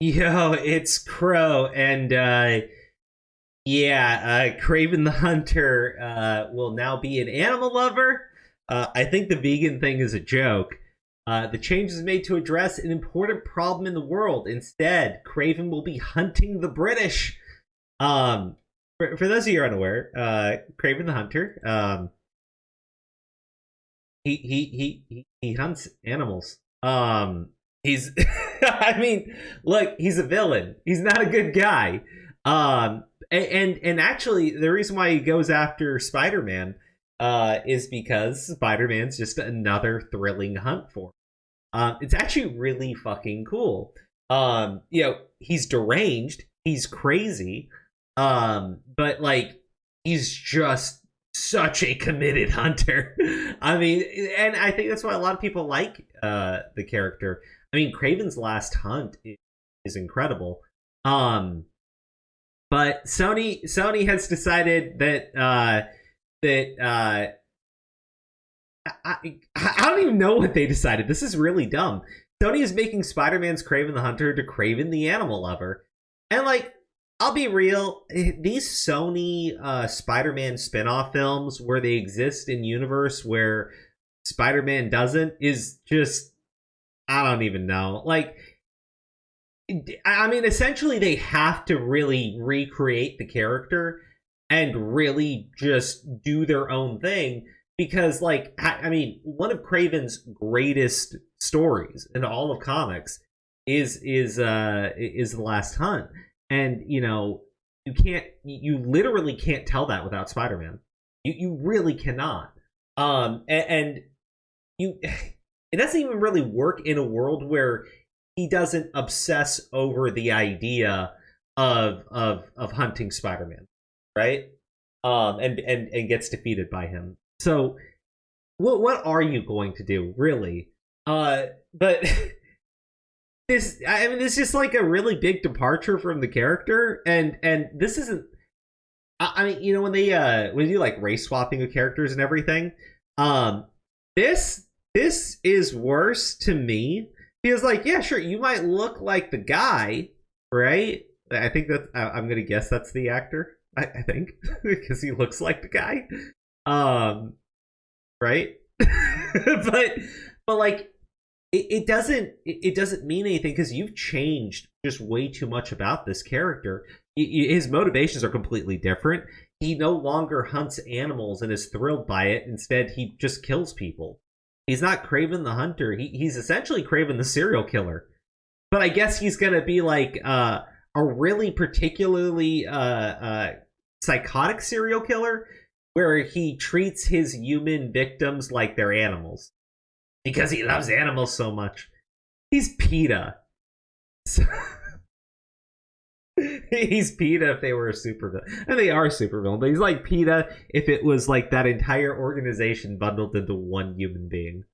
Yo, it's Crow, and Kraven the Hunter will now be an animal lover. I think the vegan thing is a joke. The change is made to address an important problem in the world. Instead, Kraven will be hunting the British. For those of you who are unaware, Kraven the Hunter, he hunts animals. He's I mean, look, he's a villain. He's not a good guy. And actually, the reason why he goes after Spider-Man is because Spider-Man's just another thrilling hunt for him. It's actually really fucking cool. He's deranged, he's crazy, but like he's just such a committed hunter. I mean, and I think that's why a lot of people like the character. I mean, Kraven's last hunt is incredible. But Sony has decided that I don't even know what they decided. This is really dumb. Sony is making Spider-Man's Kraven the Hunter to Kraven the Animal Lover. And like, I'll be real, these Sony Spider-Man spin-off films where they exist in universe where Spider-Man doesn't is just, I don't even know. Like, I mean, essentially they have to really recreate the character and really just do their own thing because, like, I mean, one of Kraven's greatest stories in all of comics is The Last Hunt. And, you literally can't tell that without Spider-Man. You really cannot. And it doesn't even really work in a world where he doesn't obsess over the idea of hunting Spider-Man, right? And gets defeated by him. So, what are you going to do, really? But this is just like a really big departure from the character, and this isn't. I mean, when they do like race swapping of characters and everything, this is worse to me because, like, yeah, sure, you might look like the guy, right? I think that I'm gonna guess that's the actor. I think because he looks like the guy, right? but like. It doesn't mean anything because you've changed just way too much about this character. His motivations are completely different. He no longer hunts animals and is thrilled by it. Instead, he just kills people. He's not Kraven the Hunter. He's essentially Kraven the serial killer. But I guess he's gonna be like a really particularly psychotic serial killer where he treats his human victims like they're animals. Because he loves animals so much. He's PETA. He's PETA if they were a supervillain. And they are a supervillain, but he's like PETA if it was like that entire organization bundled into one human being.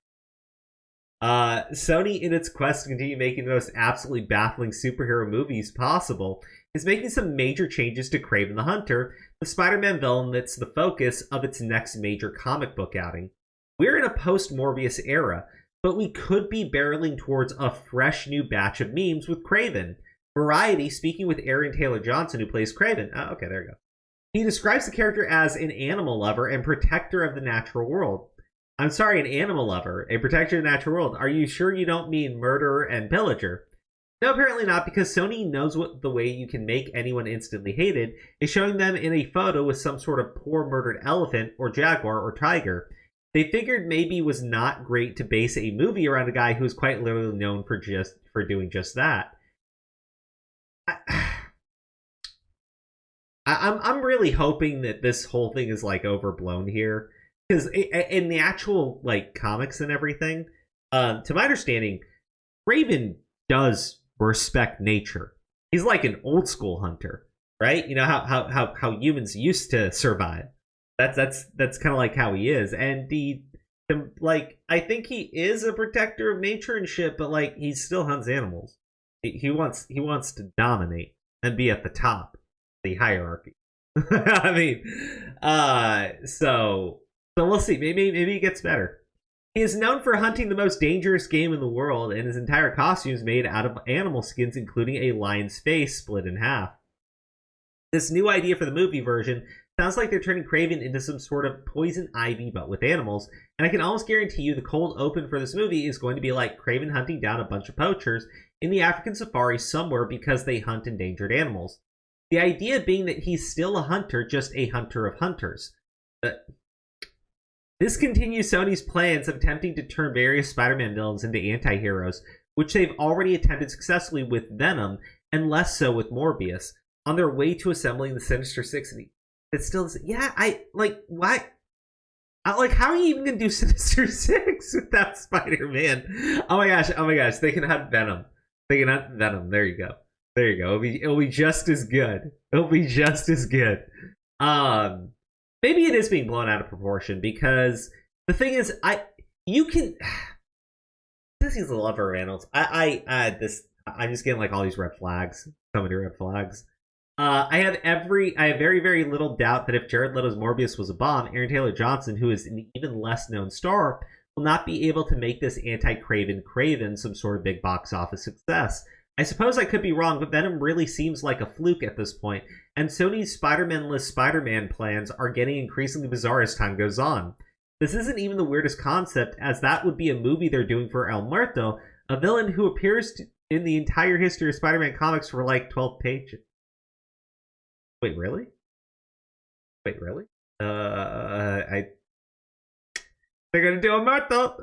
Sony, in its quest to continue making the most absolutely baffling superhero movies possible, is making some major changes to Kraven the Hunter, the Spider-Man villain that's the focus of its next major comic book outing. We're in a post-Morbius era, but we could be barreling towards a fresh new batch of memes with Kraven. Variety, speaking with Aaron Taylor Johnson, who plays Kraven. Oh, okay, there you go. He describes the character as an animal lover and protector of the natural world. I'm sorry, an animal lover, a protector of the natural world. Are you sure you don't mean murderer and pillager? No, apparently not, because Sony knows what the way you can make anyone instantly hated is showing them in a photo with some sort of poor murdered elephant or jaguar or tiger. They figured maybe it was not great to base a movie around a guy who's quite literally known for doing just that. I'm really hoping that this whole thing is like overblown here because in the actual like comics and everything, to my understanding, Raven does respect nature. He's like an old school hunter, right? You know how humans used to survive. That's kind of like how he is, and I think he is a protector of nature and shit, but like he still hunts animals. He wants to dominate and be at the top of the hierarchy. I mean, so we'll see. Maybe it gets better. He is known for hunting the most dangerous game in the world, and his entire costume is made out of animal skins, including a lion's face split in half. This new idea for the movie version sounds like they're turning Kraven into some sort of poison ivy, but with animals, and I can almost guarantee you the cold open for this movie is going to be like Kraven hunting down a bunch of poachers in the African safari somewhere because they hunt endangered animals. The idea being that he's still a hunter, just a hunter of hunters. This continues Sony's plans of attempting to turn various Spider-Man villains into anti-heroes, which they've already attempted successfully with Venom, and less so with Morbius, on their way to assembling the Sinister Six. It still, yeah, why? How are you even gonna do Sinister Six without Spider-Man? Oh my gosh, they can hunt Venom. There you go. It'll be just as good. Maybe it is being blown out of proportion, because the thing is, this is a lover of animals. I'm just getting like all these red flags. So many red flags. I have very, very little doubt that if Jared Leto's Morbius was a bomb, Aaron Taylor Johnson, who is an even less known star, will not be able to make this anti-Kraven some sort of big box office success. I suppose I could be wrong, but Venom really seems like a fluke at this point, and Sony's Spider-Man-less Spider-Man plans are getting increasingly bizarre as time goes on. This isn't even the weirdest concept, as that would be a movie they're doing for El Muerto, a villain who appears in the entire history of Spider-Man comics for like 12 pages. Wait, really? They're gonna do El Muerto!